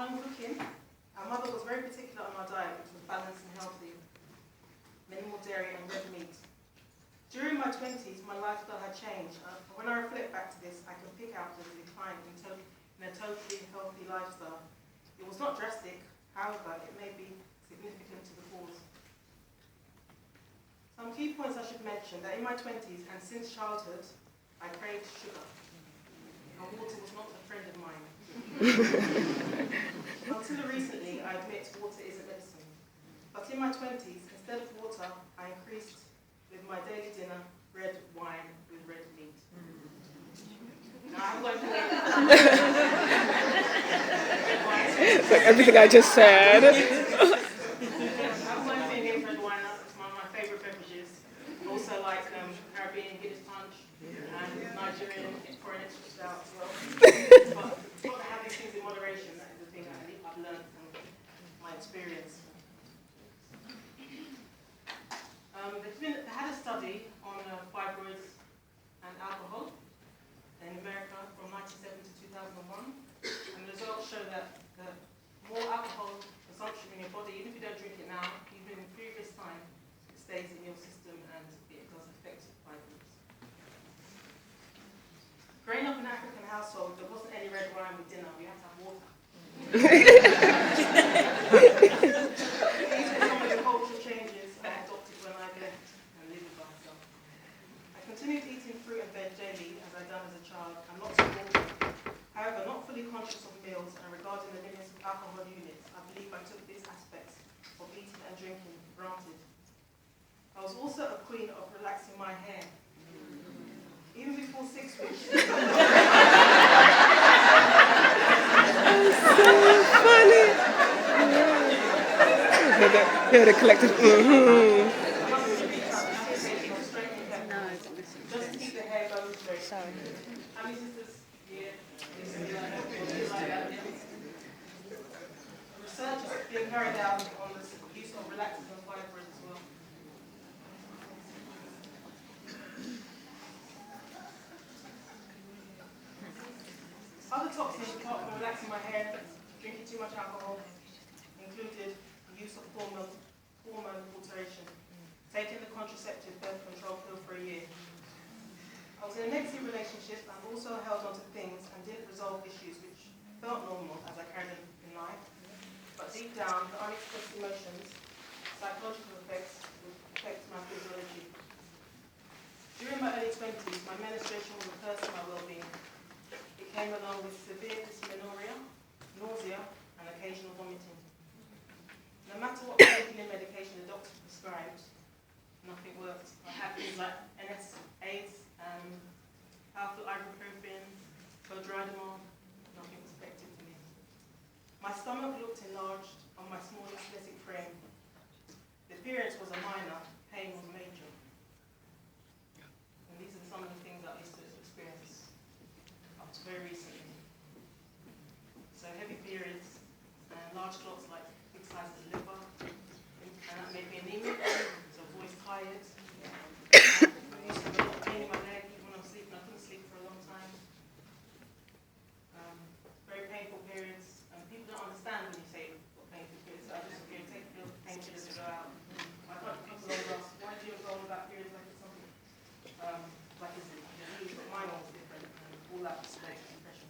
home cooking. Our mother was very particular on our diet, which was balanced and healthy, minimal dairy and red meat. During my 20s, my lifestyle had changed. When I reflect back to this, I can pick out the decline in a totally healthy lifestyle. It was not drastic, however, it may be significant to the cause. Some key points I should mention that in my 20s and since childhood, I craved sugar. And water was not a friend of mine. Until recently, I admit water is a medicine. But in my 20s, instead of water, I increased with my daily dinner red wine with red meat. Now, I'm going to it's like everything I just said. I'm going to against red wine. It's one of my favourite beverages. Also like Caribbean Guinness punch and Nigerian foreign extra stout as well. But having things in moderation, that is the thing that I've learned from my experience. They had a study on fibroids and alcohol in America from 1970 to 2001, and the results show that the more alcohol consumption in your body, even if you don't drink it now, even in previous time, it stays in your system and it does affect fibroids. Growing up in an African household, there wasn't any red wine with dinner, we had to have water. These were some of the cultural changes I adopted when I left and lived by myself. I continued eating fruit and veg daily as I'd done as a child and lots of water. However, not fully conscious of meals and regarding the limits of alcohol units, I believe I took these aspects of eating and drinking for granted. I was also a queen of relaxing my hair. Even before 6 weeks. So funny. Yeah, the collective. Just to keep the hair going straight. How many sisters? Yeah. Research is being carried out on the use of relaxers and fibroids as well. Other toxins apart from relaxing my hair, drinking too much alcohol, included the use of hormone alteration, taking the contraceptive birth control pill for a year. I was in a negative relationship and also held on to things and didn't resolve issues which felt normal as I carried on in life, but deep down, the unexpressed emotions, psychological effects would affect my physiology. During my early 20s, my menstruation was a curse to my well-being. It came along with severe dysmenorrhea, nausea, and occasional vomiting. No matter what painkilling medication the doctor prescribed, nothing worked. I had things like NSAIDs, alpha ibuprofen, codradamol, nothing was effective for me. My stomach looked enlarged on my small athletic frame. The appearance was a minor, pain was major. And these are some of the things that I used to experience up to very recently. So heavy periods, large clots like big size of the liver, and that made me anemic, so voice tired. I used to have a lot of pain in my leg, even when I was sleeping. I couldn't sleep for a long time. Very painful periods, and people don't understand when you say what painful periods. I just take painkillers to go out. My people always ask, why do you go on about periods like it's something like it's a disease, but mine was different, and all that was like depression.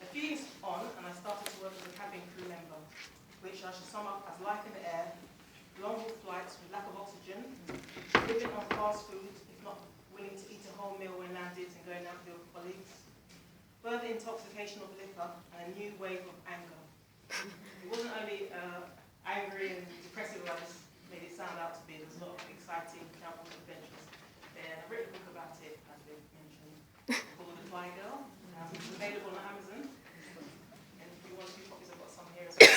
A few years on, and I started to work as a cabin crew member, which I should sum up as life in the air, long haul flights with lack of oxygen, living on fast food, if not willing to eat a whole meal when landed and going out with your colleagues, further intoxication of liquor, and a new wave of anger. It wasn't only angry and depressive as I just made it sound out to be. There's a lot of exciting travel adventures there, and I've written a book about it, as they mentioned, called The Fly Girl. It's available on Amazon, and if you want 2 copies, I've got some here as well.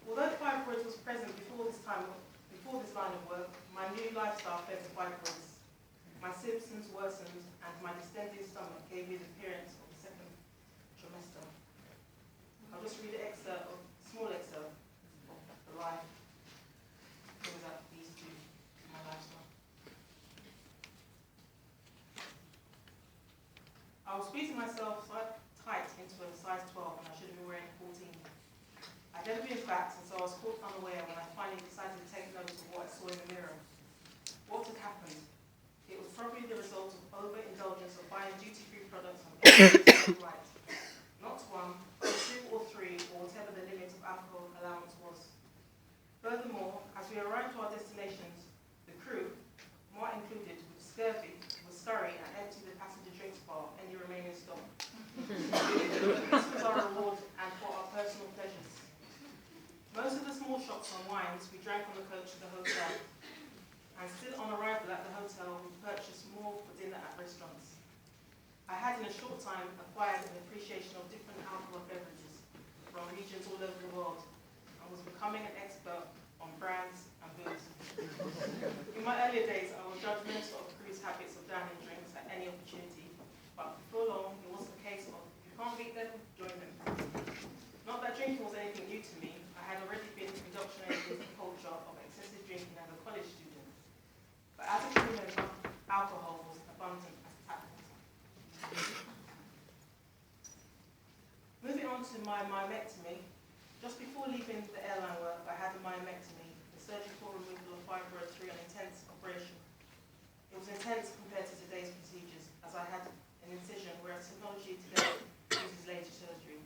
Although fibroids was present before this line of work, my new lifestyle fed to fibroids. My symptoms worsened, and my distended stomach gave me the appearance of the second trimester. I'll just read an excerpt, small excerpt of the life things that these do in my lifestyle. I I was squeezing myself so tight into a size 12 and I should have been wearing 14. I'd never been fat, and so I was caught unaware when I finally decided to take note of what I saw in the mirror. What had happened? It was probably the result of overindulgence of buying duty-free products on every flight. Not one, but 2 or 3, or whatever the limit of alcohol allowance was. Furthermore, as we arrived to our destinations, the crew, more included, with scurvy, would scurry and empty the passenger drinks bar, any remaining stock. This was our reward and for our personal pleasures. Most of the small shops and wines we drank on the coach to the hotel, and still on arrival at the hotel we purchased more for dinner at restaurants. I had in a short time acquired an appreciation of different alcohol beverages from regions all over the world, and was becoming an expert on brands and booze. In my earlier days, I was judgmental of crew's habits of downing drinks at any opportunity, but before long it was the case of, if you can't beat them, join them. Not that drinking was anything new to me. I had already been indoctrinated in the culture of excessive drinking as a college student. But as a crew member, alcohol was abundant as tap water. Moving on to my myomectomy, just before leaving the airline work, I had a myomectomy, the surgical removal of fibroids through an intense operation. It was intense compared to today's procedures, as I had an incision, whereas technology today uses laser surgery.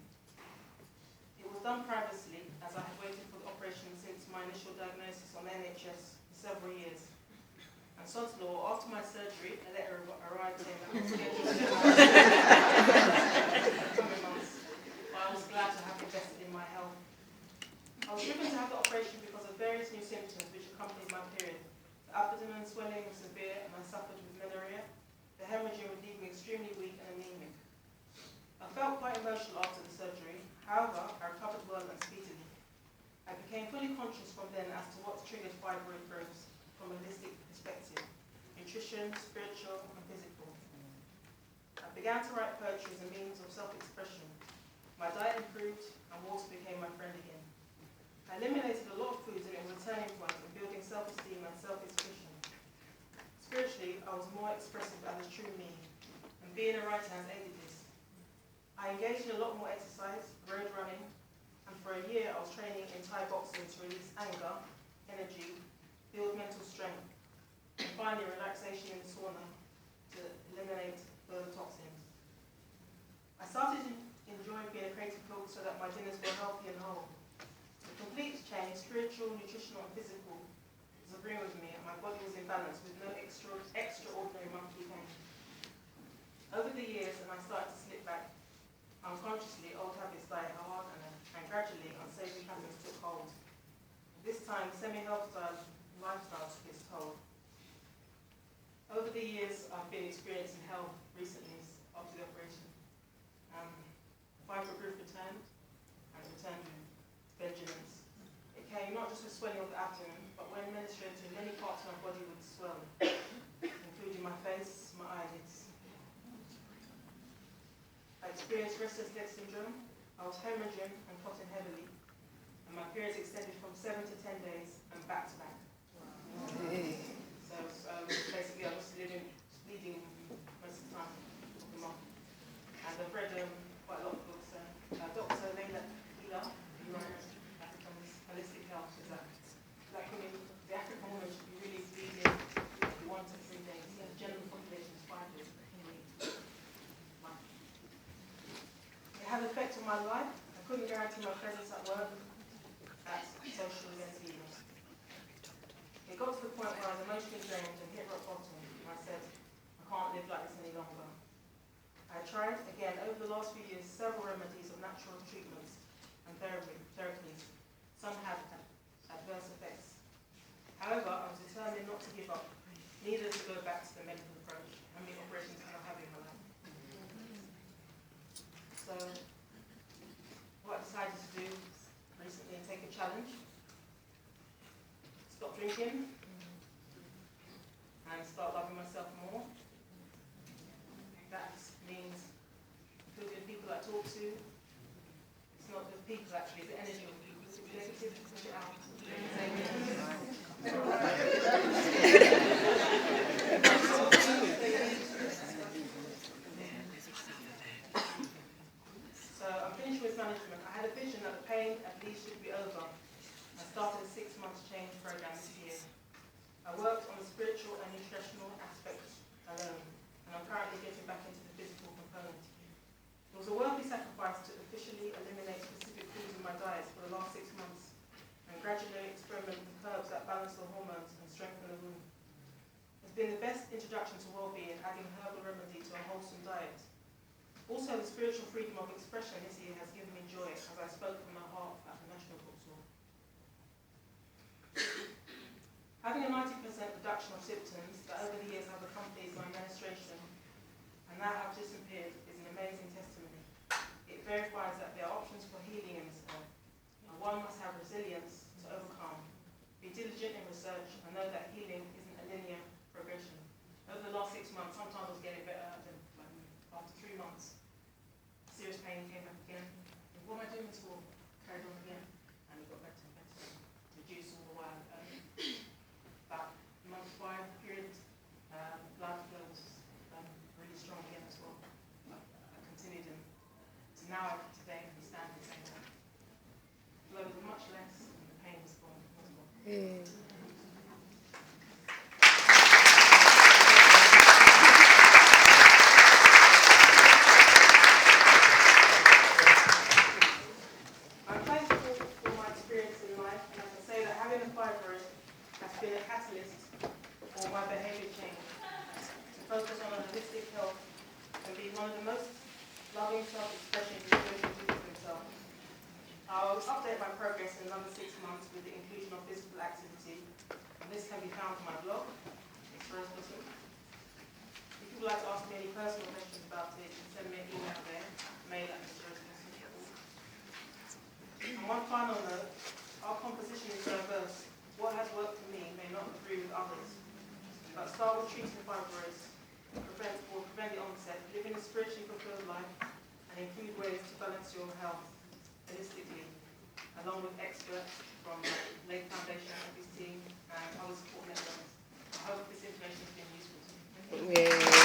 It was done privately, as I had waited for the operation since my initial diagnosis on NHS for several years. And sod's law, after my surgery, a letter arrived saying that I was scheduled to coming months, but I was glad to have invested in my health. I was driven to have the operation because of various new symptoms which accompanied my period. The abdomen swelling was severe and I suffered with menorrhea. The hemorrhaging would leave me extremely weak and anemic. I felt quite emotional after the surgery. However, I recovered well and speedily. I became fully conscious from then as to what triggered fibroid growths from a holistic perspective: nutrition, spiritual, and physical. I began to write poetry as a means of self-expression. My diet improved and water became my friend again. I eliminated a lot of foods and it was a turning point in building self-esteem and self-expression. Spiritually, I was more expressive as a true me, and being a writer has aided this. I engaged in a lot more exercise, road running, and for a year I was training in Thai boxing to release anger, energy, build mental strength, and finally relaxation in the sauna to eliminate further toxins. I started enjoying being a creative cook so that my dinners were healthy and whole. The complete change, spiritual, nutritional, and physical, was agreeing with me, and my body was in balance with no extraordinary monthly pain. Over the years, and I started to slip back, unconsciously, old habits died hard, and gradually, unsavory habits took hold. This time, semi-health lifestyle took its toll. Over the years, I've been experiencing hell recently after the operation. Fibro growth returned, and returned with vengeance. It came not just with swelling of the abdomen, but when administered to many parts of my body would swell, including my face, my eyelids. I experienced restless leg syndrome. I was hemorrhaging and clotting heavily, and my periods extended from 7 to 10 days and back to back. So basically I was bleeding most of the time of the month. And I've read quite a lot of books. Dr. Amanda Epe, who writes African's Holistic Health, is that women, the African woman should be really bleeding 1 to 3 days. The general population is 5 days. It had an effect on my life. I couldn't guarantee my presence at work, at social events either. It got to the point where I was emotionally drained and hit rock bottom, and I said, I can't live like this any longer. I tried, again, over the last few years, several remedies of natural treatments and therapies. Some had adverse effects. However, I was determined not to give up, neither to go back to the medical approach. How many operations can I have in my life? So, what I decided to do recently, take a challenge, stop drinking, and start loving myself more. That means including the people I talk to. It's not the people actually, it's the energy of the people. If it's negative, push it out. Say yes. introduction to well-being, adding herbal remedy to a wholesome diet. Also, the spiritual freedom of expression this year has given me joy as I spoke from my heart at the National Book Tour. Having a 90% reduction of symptoms that over the years have accompanied my menstruation and now have disappeared is an amazing testimony. It verifies that there are options for healing in this earth, and one must have resilience to overcome. Be diligent in research and know that healing isn't a linear progression. Over the last 6 months, sometimes I was getting better, then after 3 months, serious pain came back again. And what am I doing this for? Carried on again, and it got better and better, reduced all the while. About month 5 period, blood flow was really strong again as well. I continued, and so now today I can stand and say that flow was much less, and the pain was gone. Yeah. I'm thankful for my experience in life, and I can say that having a fibroid has been a catalyst for my behaviour change. To focus on a holistic health and be one of the most loving self-expression people can do for themselves. I'll update my progress in another 6 months with the inclusion of physical activity, and this can be found on my blog, Experience Bottom. If you would like to ask me any personal questions about it, you can send me an email there, mail@experience.org. And one final note, our composition is diverse. What has worked for me may not agree with others. But start with treating fibroids, prevent the onset, living a spiritually fulfilled life, and include ways to balance your health holistically, along with experts from the Lake Foundation and his team and other support networks. I hope this information has been useful to you. Yeah.